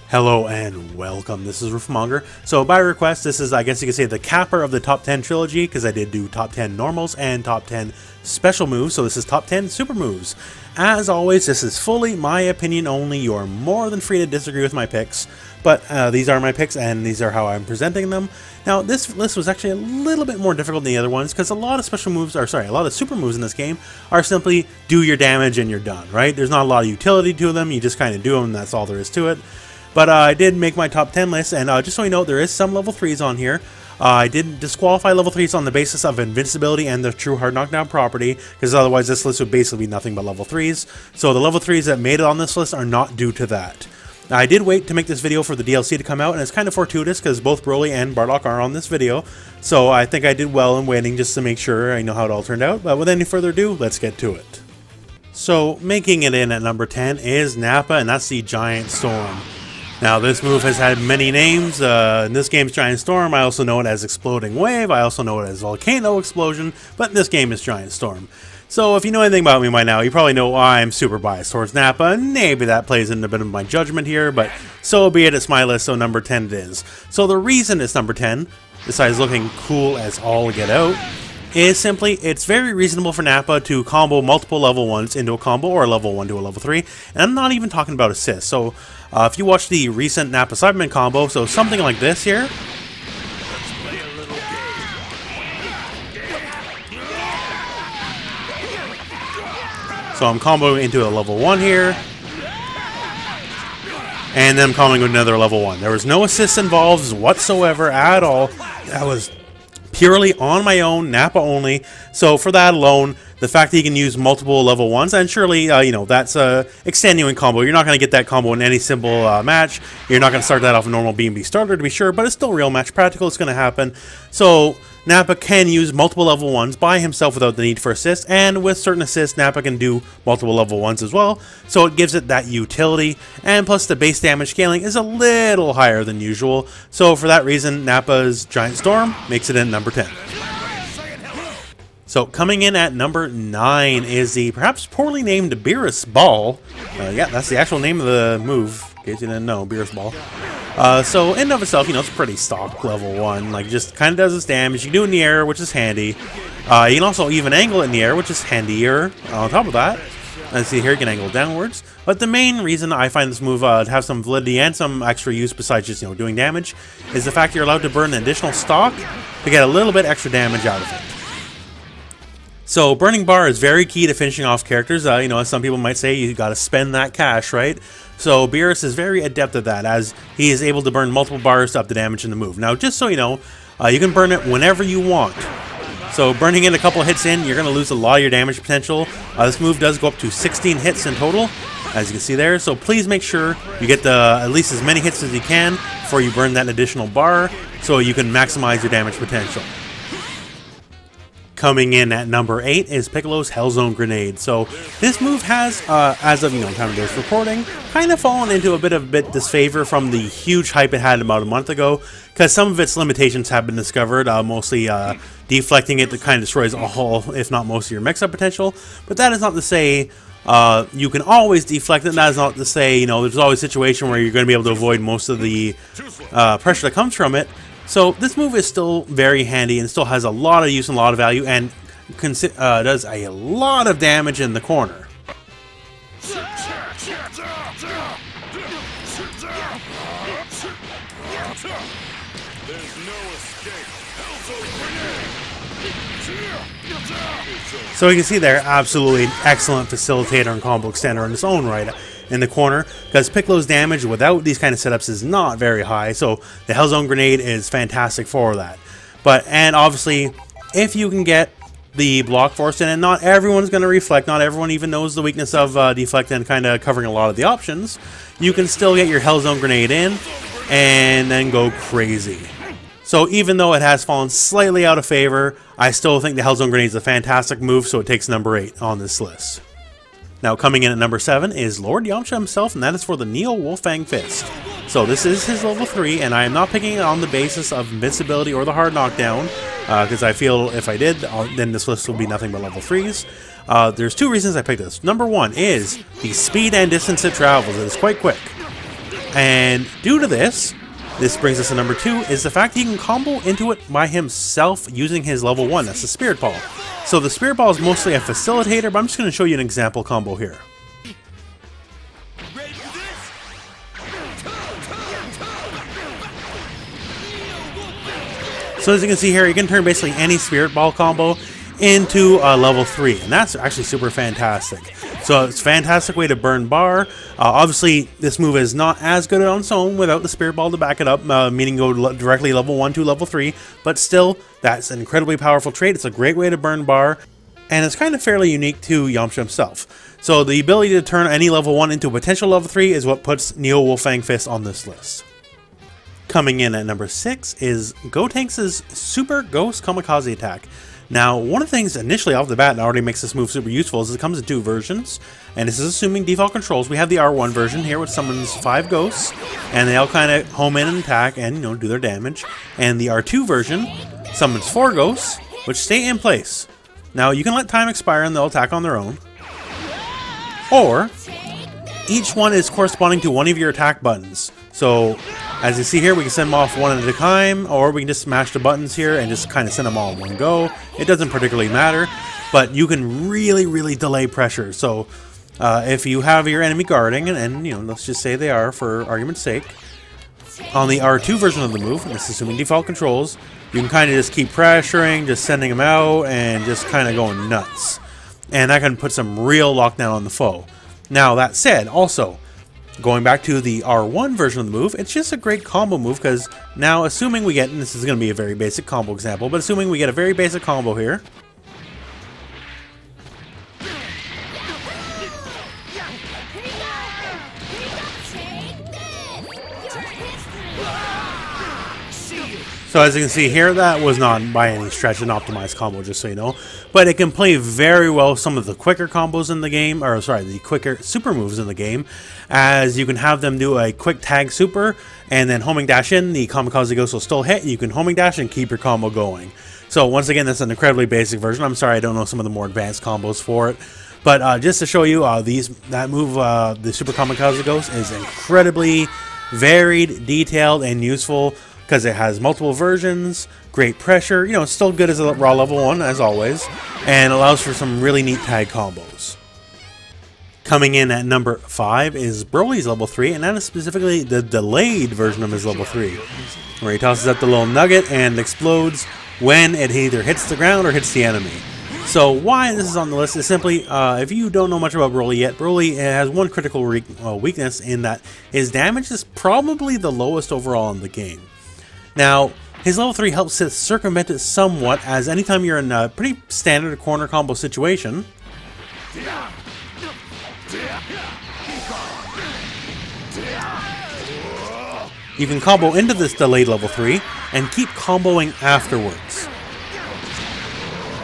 Hello and welcome, this is Rooflemonger. So by request, this is, I guess you could say, the capper of the top 10 trilogy, because I did do top 10 normals and top 10 special moves, so this is top 10 super moves. As always, this is fully my opinion only. You're more than free to disagree with my picks, but these are my picks and these are how I'm presenting them. Now, this list was actually a little bit more difficult than the other ones, because a lot of special moves, or sorry, a lot of super moves in this game are simply do your damage and you're done, right? There's not a lot of utility to them, you just kind of do them and that's all there is to it. But I did make my top 10 list, and just so you know, there is some level 3s on here. I did disqualify level 3s on the basis of invincibility and the true hard knockdown property, because otherwise this list would basically be nothing but level 3s. So the level 3s that made it on this list are not due to that. Now, I did wait to make this video for the DLC to come out, and it's kind of fortuitous because both Broly and Bardock are on this video. So I think I did well in waiting just to make sure I know how it all turned out. But with any further ado, let's get to it. So making it in at number 10 is Nappa, and that's the Giant Storm. Now, this move has had many names. In this game's Giant Storm, I also know it as Exploding Wave, I also know it as Volcano Explosion, but in this game is Giant Storm. So if you know anything about me by now, you probably know I'm super biased towards Nappa, and maybe that plays into a bit of my judgment here, but so be it, it's my list, so number 10 it is. So the reason it's number 10, besides looking cool as all get out, is simply, it's very reasonable for Nappa to combo multiple level 1s into a combo, or a level 1 to a level 3, and I'm not even talking about assists. So if you watch the recent Nappa Cyberman combo, so something like this here, so I'm comboing into a level 1 here, and then I'm comboing with another level 1. There was no assists involved whatsoever at all. That was purely on my own, Nappa only. So for that alone, the fact that you can use multiple level 1s, and surely, you know, that's a extenuating combo. You're not going to get that combo in any simple match. You're not going to start that off a normal B&B starter, to be sure, but it's still real match practical. It's going to happen. So Nappa can use multiple level 1s by himself without the need for assists, and with certain assists, Nappa can do multiple level 1s as well. So it gives it that utility, and plus the base damage scaling is a little higher than usual. So for that reason, Nappa's Giant Storm makes it in number 10. So coming in at number 9 is the perhaps poorly named Beerus Ball. Yeah, that's the actual name of the move, in case you didn't know, Beerus Ball. So in and of itself, you know, it's pretty stock level 1. Like, it just kind of does its damage. You can do it in the air, which is handy. You can also even angle it in the air, which is handier. On top of that, let's see here, you can angle downwards. But the main reason I find this move to have some validity and some extra use besides just, you know, doing damage is the fact you're allowed to burn an additional stock to get a little bit extra damage out of it. So burning bar is very key to finishing off characters. You know, as some people might say, you got to spend that cash, right? So Beerus is very adept at that, as he is able to burn multiple bars to up the damage in the move. Now, just so you know, you can burn it whenever you want. So burning it a couple hits in, you're going to lose a lot of your damage potential. This move does go up to 16 hits in total, as you can see there. So please make sure you get at least as many hits as you can before you burn that additional bar, so you can maximize your damage potential. Coming in at number 8 is Piccolo's Hellzone Grenade. So this move has, as of, you know, time of this recording, kind of fallen into a bit disfavor from the huge hype it had about a month ago, because some of its limitations have been discovered, mostly deflecting it that kind of destroys all, if not most of your mix-up potential. But that is not to say you can always deflect it, and that is not to say, you know, there's always a situation where you're going to be able to avoid most of the pressure that comes from it. So this move is still very handy and still has a lot of use and a lot of value, and does a lot of damage in the corner. So you can see there, absolutely an excellent facilitator and combo extender in its own right in the corner, because Piccolo's damage without these kind of setups is not very high, so the Hellzone Grenade is fantastic for that. And obviously, if you can get the block force in, and not everyone's going to reflect, not everyone even knows the weakness of deflect and kind of covering a lot of the options, you can still get your Hellzone Grenade in, and then go crazy. So even though it has fallen slightly out of favor, I still think the Hellzone Grenade is a fantastic move, so it takes number 8 on this list. Now coming in at number 7 is Lord Yamcha himself, and that is for the Neo Wolfang Fist. So this is his level 3, and I am not picking it on the basis of invincibility or the hard knockdown, because I feel if I did, then this list will be nothing but level 3s. There's 2 reasons I picked this. Number 1 is the speed and distance it travels. It is quite quick. And due to this brings us to number 2, is the fact he can combo into it by himself using his level 1. That's the Spirit Ball. So the Spirit Ball is mostly a facilitator, but I'm just going to show you an example combo here. So as you can see here, you can turn basically any Spirit Ball combo into level 3, and that's actually super fantastic. So it's a fantastic way to burn bar. Obviously, this move is not as good on its own without the Spirit Ball to back it up, meaning go directly level 1 to level 3, but still, that's an incredibly powerful trait. It's a great way to burn bar, and it's kind of fairly unique to Yamcha himself. So the ability to turn any level 1 into a potential level 3 is what puts Neo Wolfang Fist on this list. Coming in at number 6 is Gotenks' Super Ghost Kamikaze attack. Now, one of the things initially off the bat that already makes this move super useful is it comes in 2 versions, and this is assuming default controls. We have the R1 version here, which summons 5 ghosts, and they all kind of home in and attack and, you know, do their damage. And the R2 version summons 4 ghosts, which stay in place. Now, you can let time expire and they'll attack on their own, or each one is corresponding to one of your attack buttons. So, as you see here, we can send them off one at a time, or we can just smash the buttons here and just kind of send them all in one go. It doesn't particularly matter, but you can really delay pressure. So, if you have your enemy guarding, and you know, let's just say they are for argument's sake, on the R2 version of the move, and this is assuming default controls, you can kind of just keep pressuring, just sending them out, and just kind of going nuts. And that can put some real lockdown on the foe. Now, that said, also, going back to the R1 version of the move, it's just a great combo move because now assuming we get, and this is going to be a very basic combo example, but assuming we get a very basic combo here. So as you can see here, that was not by any stretch an optimized combo, just so you know. But it can play very well some of the quicker combos in the game, or sorry, the quicker super moves in the game, as you can have them do a quick tag super, and then homing dash in, the Kamikaze Ghost will still hit, you can homing dash and keep your combo going. So once again, that's an incredibly basic version. I'm sorry I don't know some of the more advanced combos for it. But just to show you, that move, the Super Kamikaze Ghost, is incredibly varied, detailed, and useful, because it has multiple versions, great pressure, you know, it's still good as a raw level 1, as always, and allows for some really neat tag combos. Coming in at number 5 is Broly's level 3, and that is specifically the delayed version of his level 3, where he tosses up the little nugget and explodes when it either hits the ground or hits the enemy. So why this is on the list is simply, if you don't know much about Broly yet, Broly has one critical weakness in that his damage is probably the lowest overall in the game. Now, his level 3 helps to circumvent it somewhat, as anytime you're in a pretty standard corner combo situation, you can combo into this delayed level 3 and keep comboing afterwards.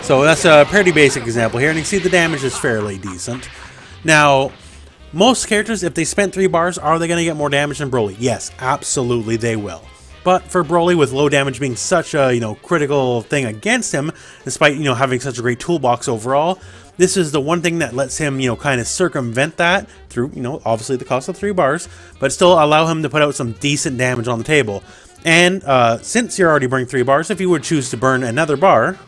So that's a pretty basic example here, and you can see the damage is fairly decent. Now, most characters, if they spent 3 bars, are they going to get more damage than Broly? Yes, absolutely they will. But for Broly, with low damage being such a, you know, critical thing against him, despite, you know, having such a great toolbox overall, this is the one thing that lets him, you know, kind of circumvent that through, you know, obviously the cost of 3 bars, but still allow him to put out some decent damage on the table. And since you're already burning 3 bars, if you would choose to burn another bar,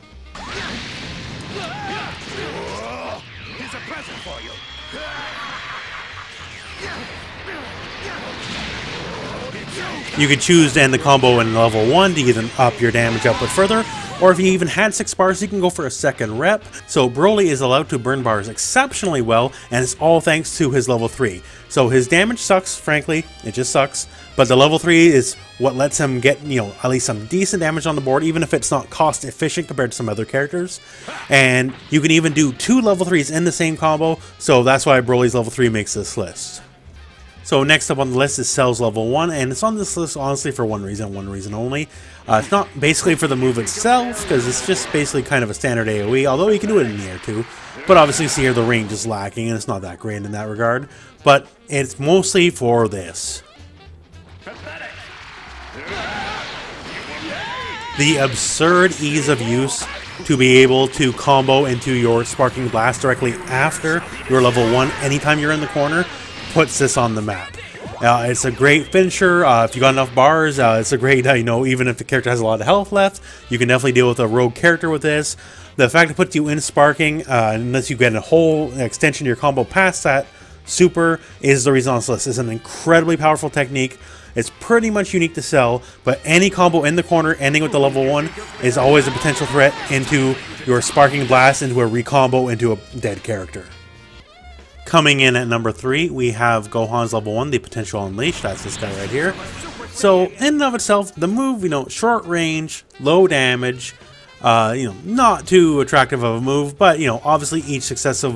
you could choose to end the combo in level 1 to even up your damage output further, or if you even had 6 bars, you can go for a second rep. So Broly is allowed to burn bars exceptionally well, and it's all thanks to his level 3. So his damage sucks, frankly, it just sucks, but the level 3 is what lets him get, you know, at least some decent damage on the board, even if it's not cost efficient compared to some other characters. And you can even do 2 level 3s in the same combo, so that's why Broly's level 3 makes this list. So next up on the list is Cell's level 1, and it's on this list honestly for one reason only. It's not basically for the move itself, because it's just basically kind of a standard AoE, although you can do it in the air too. But obviously you see here the range is lacking, and it's not that great in that regard. But it's mostly for this. The absurd ease of use to be able to combo into your Sparking Blast directly after your level 1 anytime you're in the corner puts this on the map. It's a great finisher. If you got enough bars, it's a great, you know, even if the character has a lot of health left, you can definitely deal with a rogue character with this. The fact it puts you in sparking, unless you get a whole extension to your combo past that super, is the reason on this list. It's an incredibly powerful technique. It's pretty much unique to Cell, but any combo in the corner ending with the level 1 is always a potential threat into your Sparking Blast, into a recombo, into a dead character. Coming in at number 3, we have Gohan's level 1, the Potential Unleashed. That's this guy right here. So, in and of itself, the move, you know, short range, low damage, you know, not too attractive of a move, but, you know, obviously each successive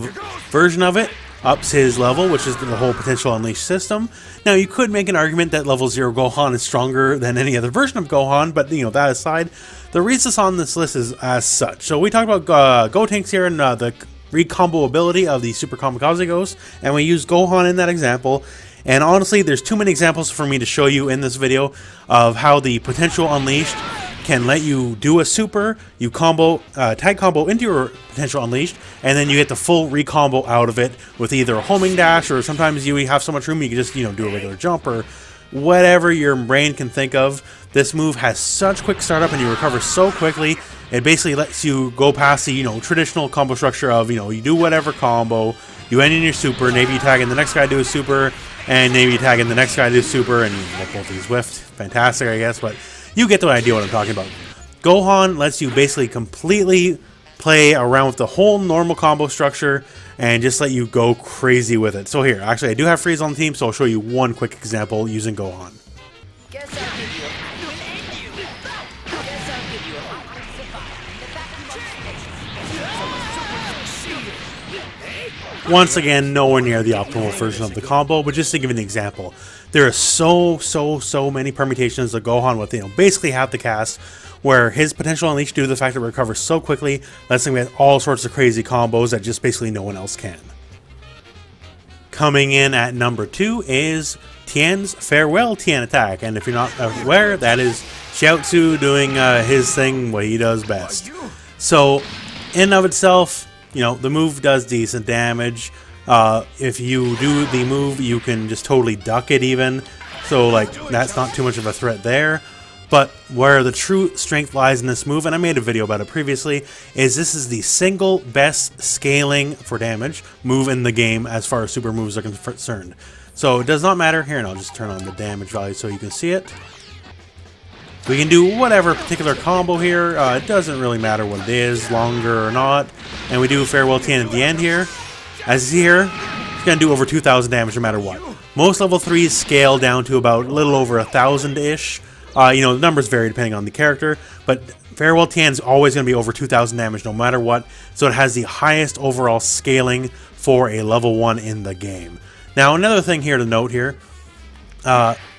version of it ups his level, which is the whole Potential Unleashed system. Now, you could make an argument that level 0 Gohan is stronger than any other version of Gohan, but, you know, that aside, the reason it's on this list is as such. So, we talked about Gotenks here and the recombo ability of the Super Kamikaze Ghost, and we use Gohan in that example. And honestly, there's too many examples for me to show you in this video of how the Potential Unleashed can let you do a super, you combo, tag combo into your Potential Unleashed, and then you get the full recombo out of it with either a homing dash, or sometimes you have so much room you can just, you know, do a regular jump, or whatever your brain can think of. This move has such quick startup and you recover so quickly. It basically lets you go past the, you know, traditional combo structure of, you know, you do whatever combo, you end in your super, maybe you tag in the next guy to do a super, and maybe you tag in the next guy to do a super, and you let both these whiffed. Fantastic, I guess, but you get the idea what I'm talking about. Gohan lets you basically completely play around with the whole normal combo structure and just let you go crazy with it. So here, actually I do have Frieza on the team, so I'll show you one quick example using Gohan. Once again, nowhere near the optimal version of the combo, but just to give an example, there are so many permutations of Gohan with, you know, basically half the cast, where his Potential Unleashed, due to the fact that it recovers so quickly, lets him get all sorts of crazy combos that just basically no one else can. Coming in at number 2 is Tien's Farewell Tien attack, and if you're not aware, that is Chiaotzu doing his thing, what he does best. So, in and of itself, you know, the move does decent damage. If you do the move, you can just totally duck it even. So, like, that's not too much of a threat there. But where the true strength lies in this move, and I made a video about it previously, is this is the single best scaling for damage move in the game as far as super moves are concerned. So, it does not matter. Here, and I'll just turn on the damage value so you can see it. We can do whatever particular combo here. It doesn't really matter what it is, longer or not. And we do Farewell Tien at the end here. As you see here, it's going to do over 2,000 damage no matter what. Most level 3s scale down to about a little over 1,000-ish. You know, the numbers vary depending on the character, but Farewell Tien is always going to be over 2,000 damage no matter what. So it has the highest overall scaling for a level 1 in the game. Now, another thing here to note here.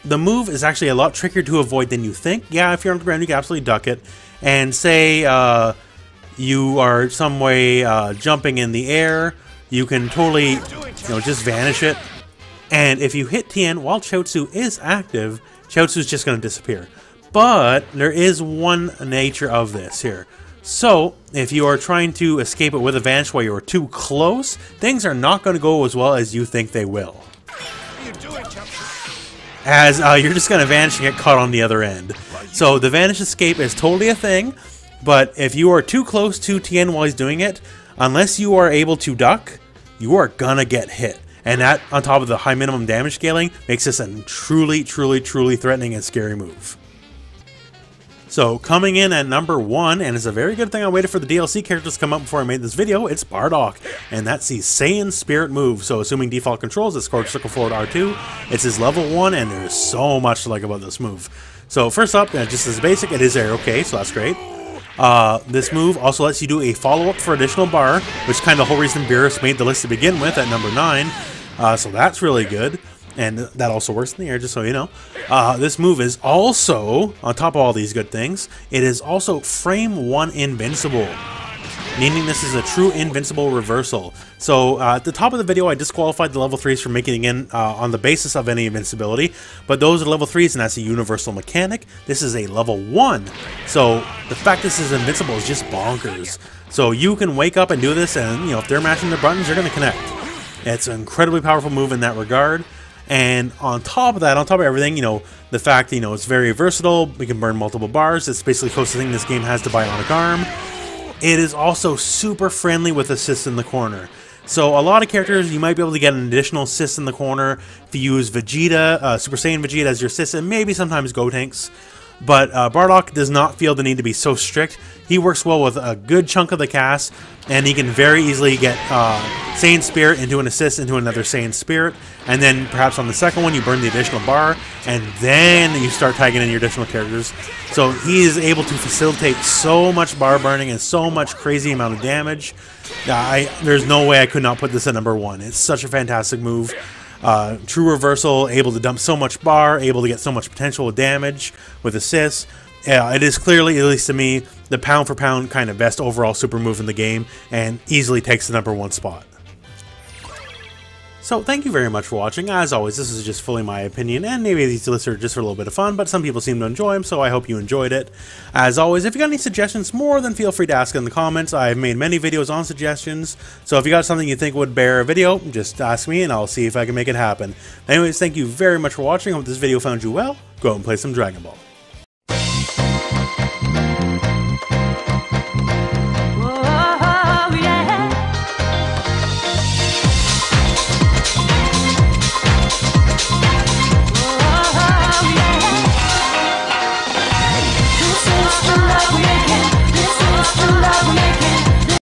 The move is actually a lot trickier to avoid than you think. Yeah, if you're on the ground, you can absolutely duck it. And say you are some way jumping in the air, you can totally, you know, just vanish it. And if you hit Tien while Chiaotzu is active, Chiaotzu is just going to disappear. But there is one nature of this here. So, if you are trying to escape it with a vanish while you're too close, things are not going to go as well as you think they will. As you're just going to vanish and get caught on the other end. So the vanish escape is totally a thing, but if you are too close to Tien while he's doing it, unless you are able to duck, you are going to get hit. And that, on top of the high minimum damage scaling, makes this a truly threatening and scary move. So coming in at number 1, and it's a very good thing I waited for the DLC characters to come up before I made this video, it's Bardock. And that's the Saiyan Spirit move. So assuming default controls, it's called circle forward R2. It's his level 1, and there's so much to like about this move. So first up, just as basic, it is air okay, so that's great. This move also lets you do a follow-up for additional bar, which is kind of the whole reason Beerus made the list to begin with at number 9. So that's really good. And that also works in the air, just so you know. This move is also, on top of all these good things, it is also frame 1 invincible. Meaning this is a true invincible reversal. So at the top of the video I disqualified the level 3s from making it in on the basis of any invincibility. But those are level 3s and that's a universal mechanic. This is a level 1. So the fact this is invincible is just bonkers. So you can wake up and do this and, you know, if they're matching their buttons, you're going to connect. It's an incredibly powerful move in that regard. And on top of that, on top of everything, you know, the fact that, you know, it's very versatile, we can burn multiple bars, it's basically the closest thing this game has to Bionic Arm. It is also super friendly with assists in the corner. So a lot of characters, you might be able to get an additional assist in the corner if you use Vegeta, Super Saiyan Vegeta as your assist, and maybe sometimes Gotenks. But Bardock does not feel the need to be so strict. He works well with a good chunk of the cast, and he can very easily get Saiyan Spirit into an assist into another Saiyan Spirit, and then perhaps on the second one you burn the additional bar, and then you start tagging in your additional characters. So he is able to facilitate so much bar burning and so much crazy amount of damage. There's no way I could not put this at number 1. It's such a fantastic move. True reversal, able to dump so much bar, able to get so much potential damage with assists. It is clearly, at least to me, the pound for pound kind of best overall super move in the game, and easily takes the number 1 spot. So thank you very much for watching. As always, this is just fully my opinion, and maybe these lists are just for a little bit of fun, but some people seem to enjoy them, so I hope you enjoyed it. As always, if you got any suggestions, more than feel free to ask in the comments. I've made many videos on suggestions, so if you got something you think would bear a video, just ask me and I'll see if I can make it happen. Anyways, thank you very much for watching. I hope this video found you well. Go out and play some Dragon Ball.